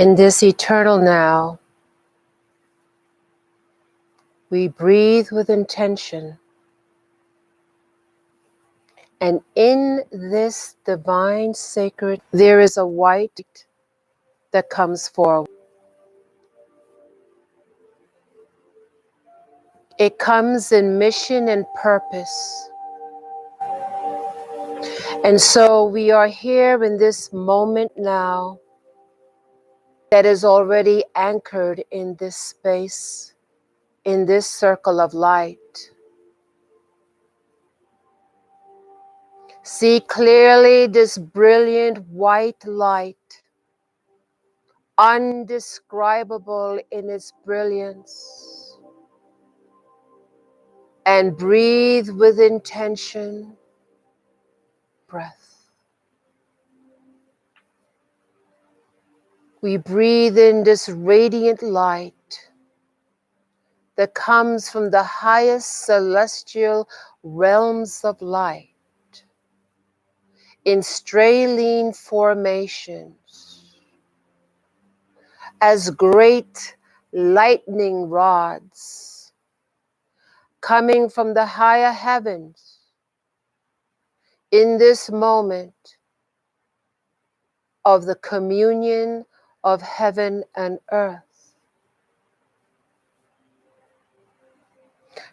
In this eternal now, we breathe with intention, and in this divine sacred, there is a white that comes forward. It comes in mission and purpose. And so we are here in this moment now that is already anchored in this space, in this circle of light. See clearly this brilliant white light, undescribable in its brilliance, and breathe with intention, breath. We breathe in this radiant light that comes from the highest celestial realms of light in stellar formations as great lightning rods coming from the higher heavens in this moment of the communion of heaven and earth.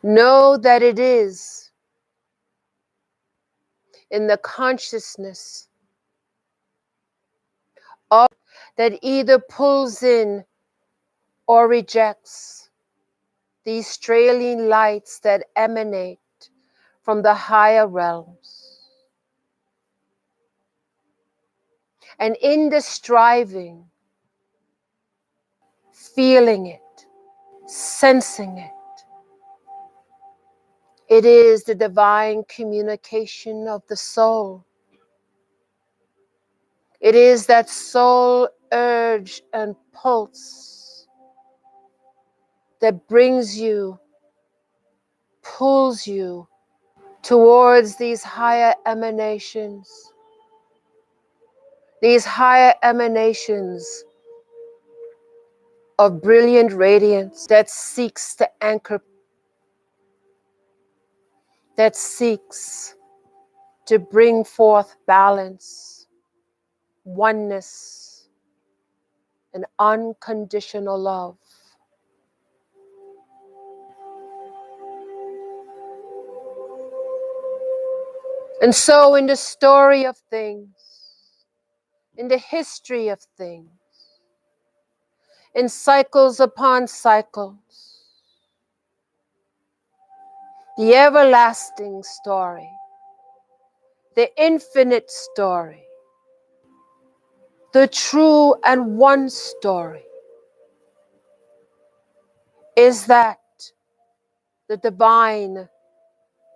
Know that it is in the consciousness of that either pulls in or rejects these strailing lights that emanate from the higher realms. And in the striving, feeling it, sensing it, it is the divine communication of the soul. It is that soul urge and pulse that brings you, pulls you towards these higher emanations of brilliant radiance that seeks to anchor, that seeks to bring forth balance, oneness, and unconditional love. And so in the story of things, in the history of things, in cycles upon cycles, the everlasting story, the infinite story, the true and one story is that the divine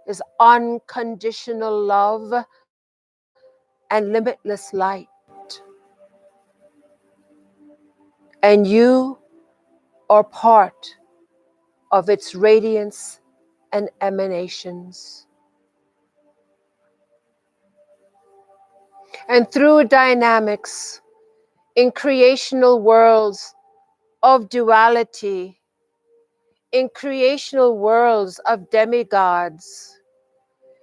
is unconditional love and limitless light. And you are part of its radiance and emanations. And through dynamics in creational worlds of duality, in creational worlds of demigods,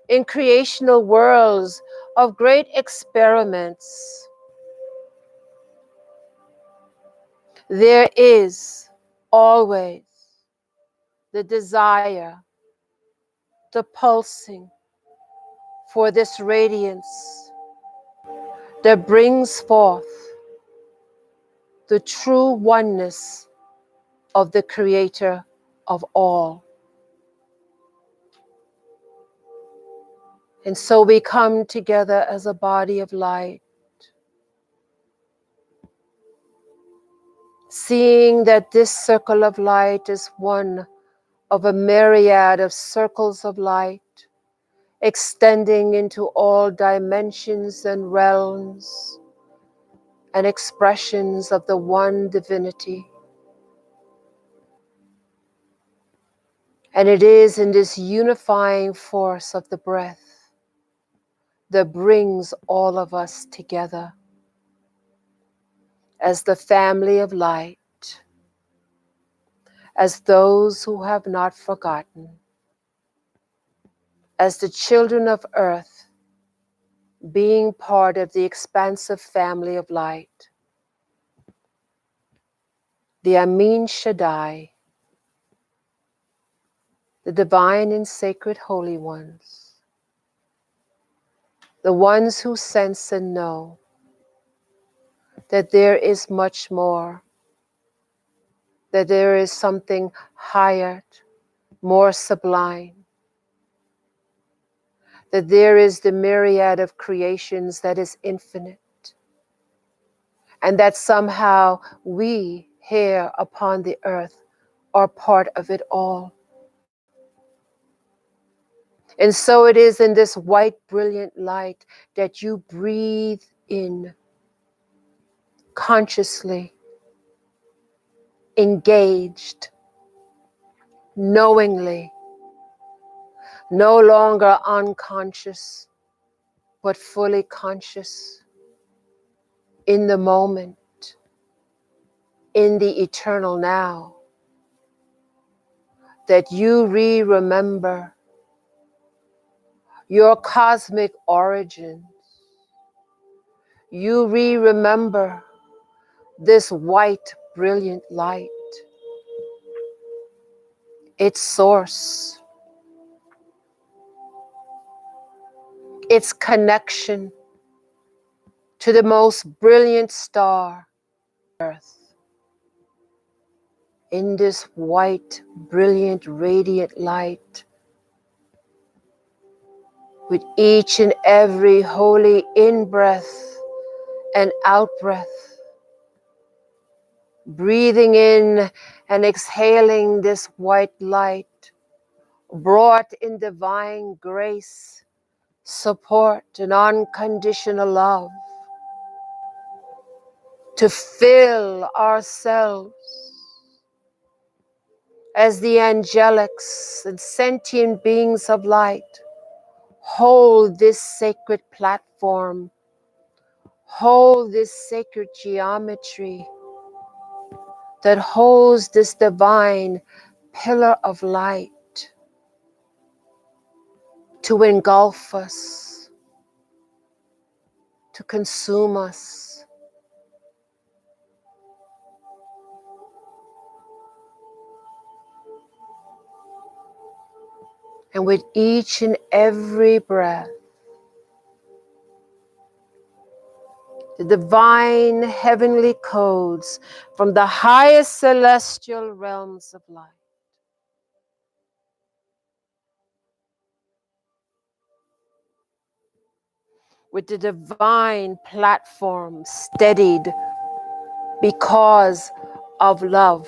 in creational worlds of great experiments, there is always the desire, the pulsing for this radiance that brings forth the true oneness of the Creator of all. And so we come together as a body of light, seeing that this circle of light is one of a myriad of circles of light, extending into all dimensions and realms and expressions of the one divinity. And it is in this unifying force of the breath that brings all of us together. as the family of light, as those who have not forgotten, as the children of earth, being part of the expansive family of light, the Amin Shaddai, the divine and sacred holy ones, the ones who sense and know that there is much more, that there is something higher, more sublime, that there is the myriad of creations that is infinite, and that somehow we here upon the earth are part of it all. And so it is in this white, brilliant light that you breathe in consciously, engaged, knowingly, no longer unconscious, but fully conscious in the moment, in the eternal now, that you remember your cosmic origins. You remember this white, brilliant light, its source, its connection to the most brilliant star, Earth. In this white, brilliant, radiant light, with each and every holy in-breath and out-breath, breathing in and exhaling this white light, brought in divine grace, support, and unconditional love, to fill ourselves as the angelics and sentient beings of light hold this sacred platform, hold this sacred geometry that holds this divine pillar of light to engulf us, to consume us. And with each and every breath, the divine heavenly codes from the highest celestial realms of light with the divine platform steadied because of love,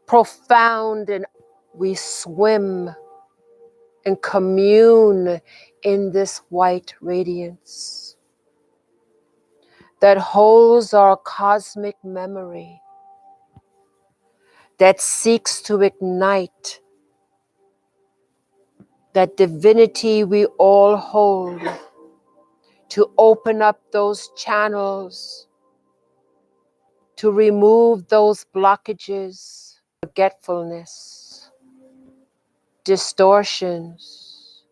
profound, and we swim and commune in this white radiance that holds our cosmic memory, that seeks to ignite that divinity we all hold, to open up those channels, to remove those blockages, forgetfulness, distortions,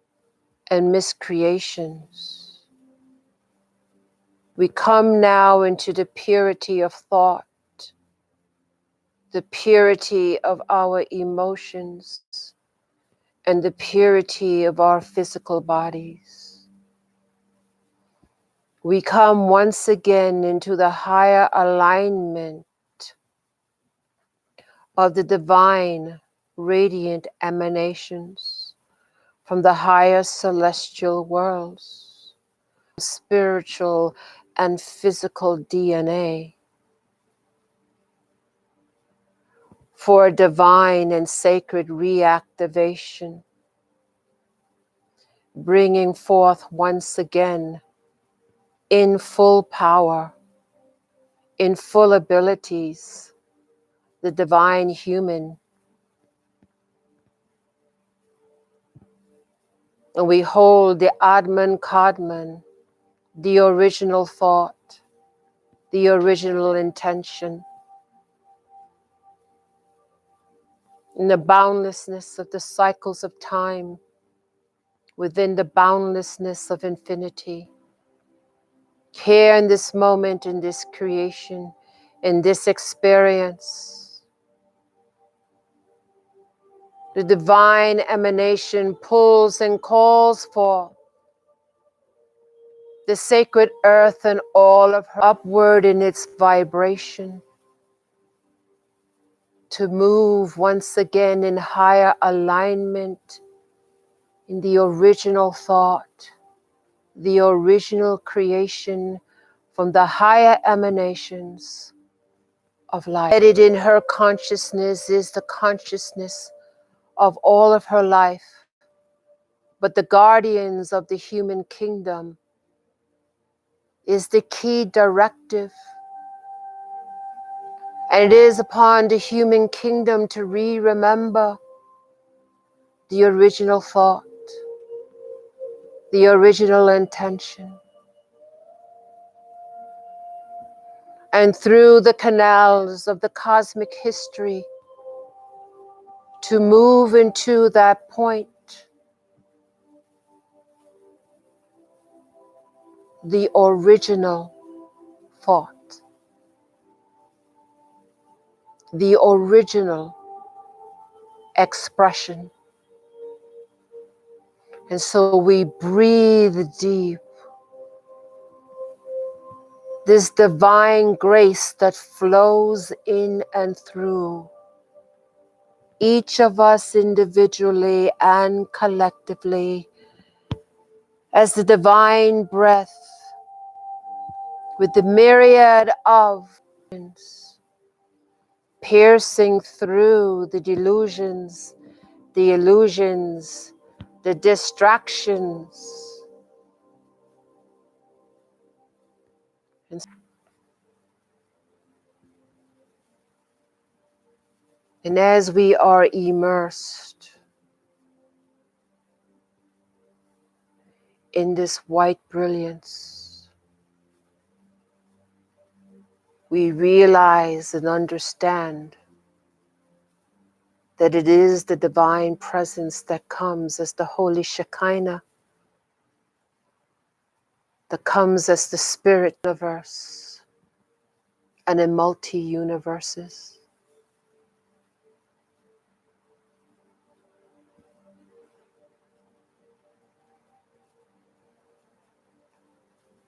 and miscreations. We come now into the purity of thought, the purity of our emotions, and the purity of our physical bodies. We come once again into the higher alignment of the divine radiant emanations from the higher celestial worlds, spiritual and physical DNA, for a divine and sacred reactivation, bringing forth once again in full power, in full abilities, the divine human. And we hold the Atman Kadman, the original thought, the original intention, in the boundlessness of the cycles of time, within the boundlessness of infinity. Here in this moment, in this creation, in this experience, the divine emanation pulls and calls for the sacred earth and all of her upward in its vibration, to move once again in higher alignment in the original thought, the original creation from the higher emanations of life. Embedded in her consciousness is the consciousness of all of her life, but the guardians of the human kingdom is the key directive. And it is upon the human kingdom to remember the original thought, the original intention. And through the canals of the cosmic history, to move into that point, the original thought, the original expression. And so we breathe deep this divine grace that flows in and through each of us individually and collectively, as the divine breath with the myriad of piercing through the delusions, the illusions, the distractions. And as we are immersed in this white brilliance, we realize and understand that it is the divine presence that comes as the Holy Shekinah, that comes as the spirit universe and in multi-universes.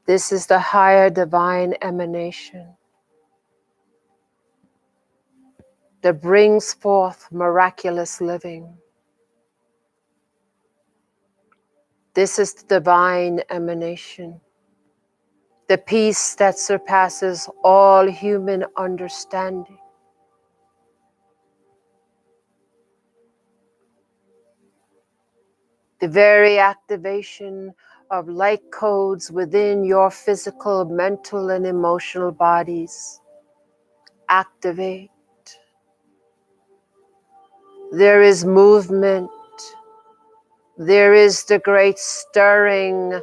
This is the higher divine emanation that brings forth miraculous living. This is the divine emanation, the peace that surpasses all human understanding. The very activation of light codes within your physical, mental, and emotional bodies activate. There is movement. There is the great stirring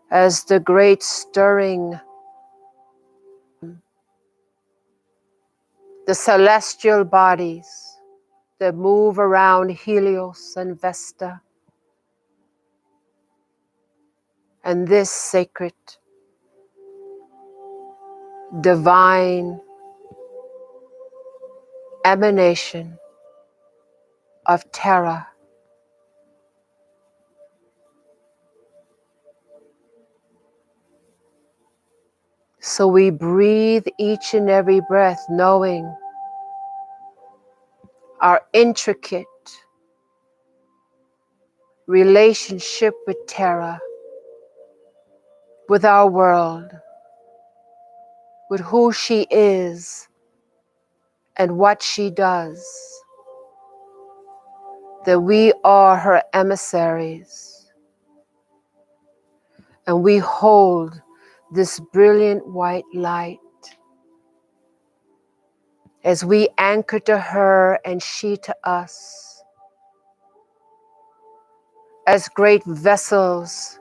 as the great stirring. The celestial bodies that move around Helios and Vesta, and this sacred, divine emanation of Terra. So we breathe each and every breath knowing our intricate relationship with Terra, with our world, with who she is and what she does, that we are her emissaries, and we hold this brilliant white light as we anchor to her and she to us as great vessels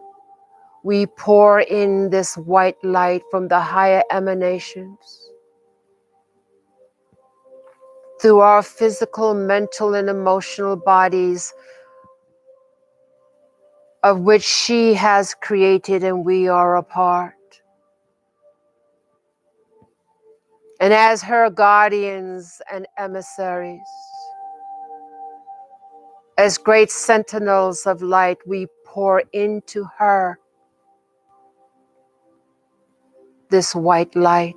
We pour in this white light from the higher emanations through our physical, mental, and emotional bodies, of which she has created and we are a part. And as her guardians and emissaries, as great sentinels of light, we pour into her this white light,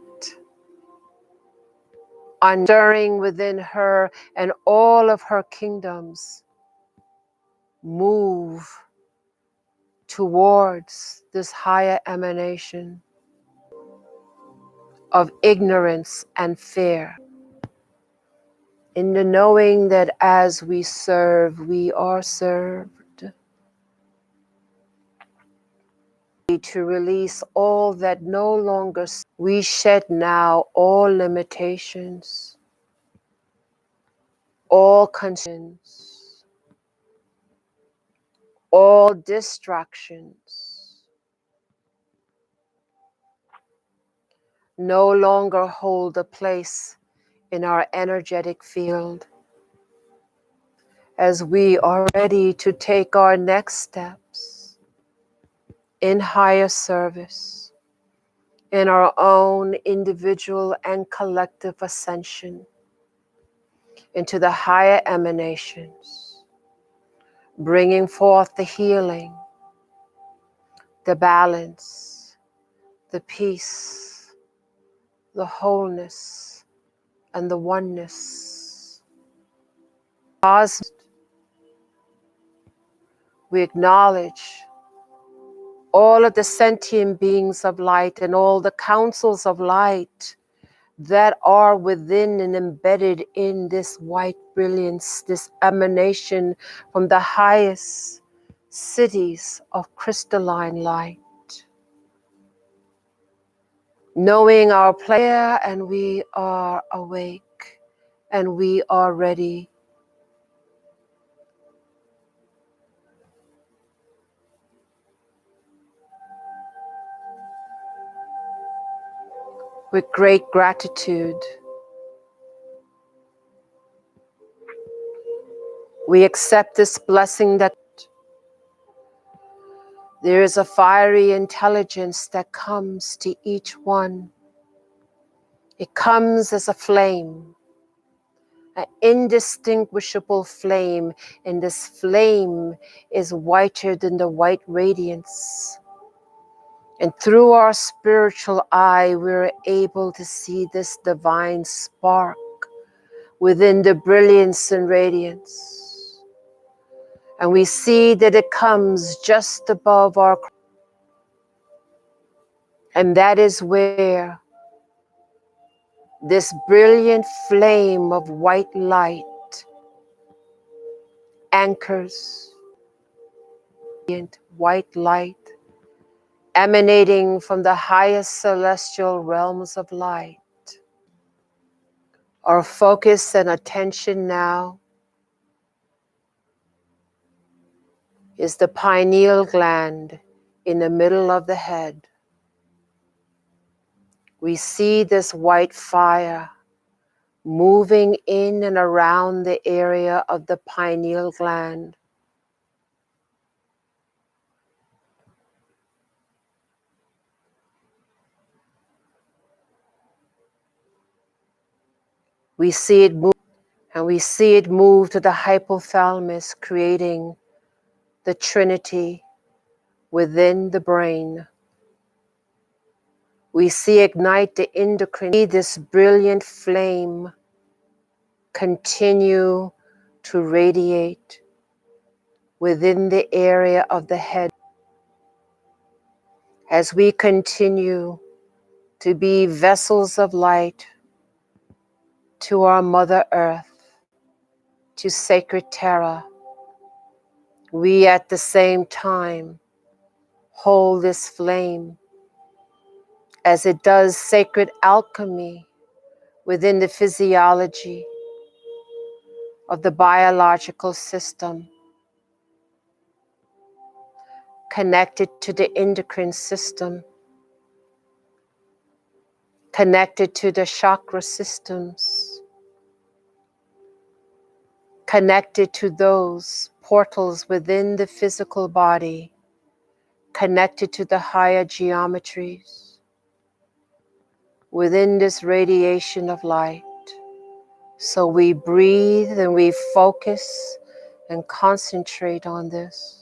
stirring within her, and all of her kingdoms move towards this higher emanation of ignorance and fear, in the knowing that as we serve, we are served. To release all that no longer, we shed now all limitations, all conditions, all distractions, no longer hold a place in our energetic field, as we are ready to take our next steps in higher service, in our own individual and collective ascension into the higher emanations, bringing forth the healing, the balance, the peace, the wholeness, and the oneness. We acknowledge all of the sentient beings of light and all the councils of light that are within and embedded in this white brilliance, this emanation from the highest cities of crystalline light. Knowing our prayer, and we are awake, and we are ready. With great gratitude, we accept this blessing that there is a fiery intelligence that comes to each one. It comes as a flame, an indistinguishable flame, and this flame is whiter than the white radiance. And through our spiritual eye, we're able to see this divine spark within the brilliance and radiance. And we see that it comes just above our crown. And that is where this brilliant flame of white light anchors, white light emanating from the highest celestial realms of light. Our focus and attention now is the pineal gland in the middle of the head. We see this white fire moving in and around the area of the pineal gland. We see it move, and we see it move to the hypothalamus, creating the trinity within the brain. We see ignite the endocrine, see this brilliant flame continue to radiate within the area of the head as we continue to be vessels of light to our Mother Earth, to sacred Terra. We at the same time hold this flame as it does sacred alchemy within the physiology of the biological system, connected to the endocrine system, connected to the chakra systems, connected to those portals within the physical body, connected to the higher geometries, within this radiation of light. So we breathe and we focus and concentrate on this.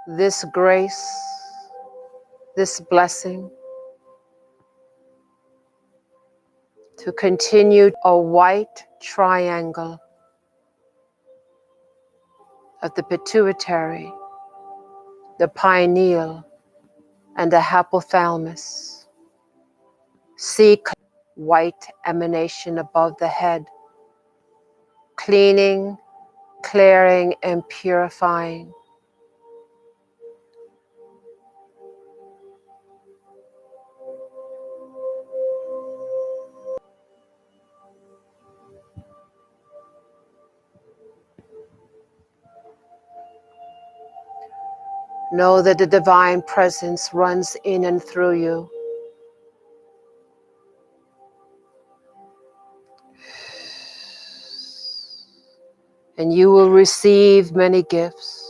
This grace, this blessing, to continue a white triangle of the pituitary, the pineal, and the hypothalamus. See white emanation above the head, cleaning, clearing, and purifying. Know that the divine presence runs in and through you. And you will receive many gifts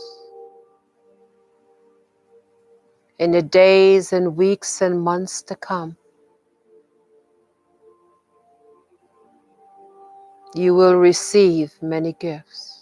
in the days and weeks and months to come. You will receive many gifts.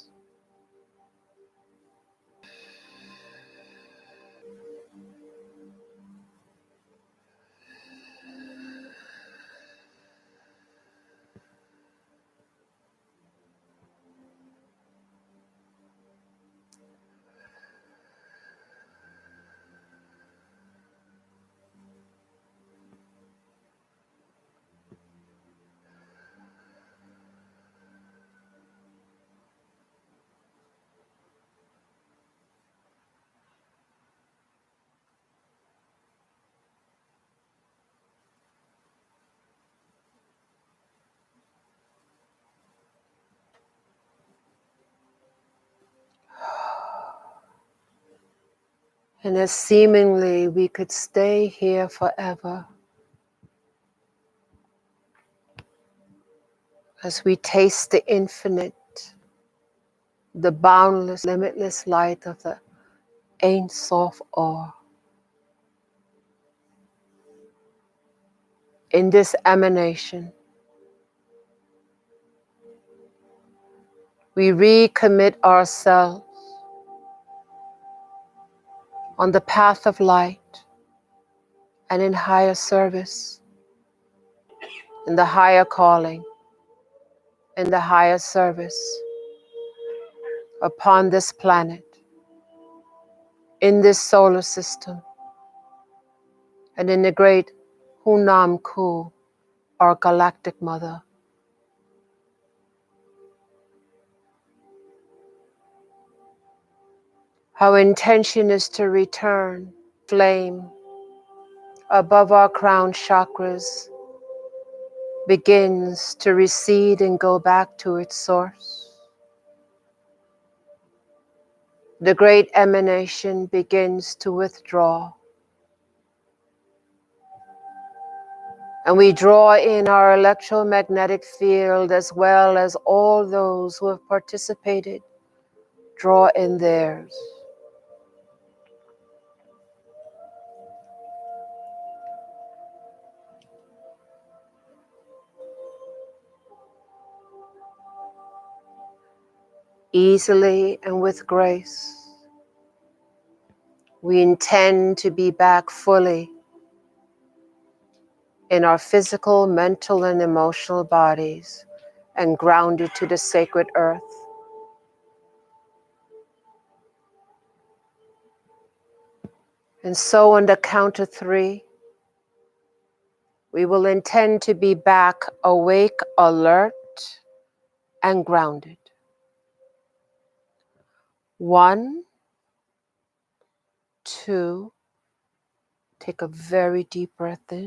And as seemingly we could stay here forever, as we taste the infinite, the boundless, limitless light of the Ein Sof Or. In this emanation, we recommit ourselves on the path of light and in higher service, in the higher calling, in the higher service upon this planet, in this solar system, and in the great Hunam Ku, our galactic mother. Our intention is to return flame above our crown chakras, begins to recede and go back to its source. The great emanation begins to withdraw. And we draw in our electromagnetic field as well as all those who have participated, draw in theirs. Easily and with grace, we intend to be back fully in our physical, mental, and emotional bodies and grounded to the sacred earth. And so on the count of 3, we will intend to be back awake, alert, and grounded. 1, 2, take a very deep breath in.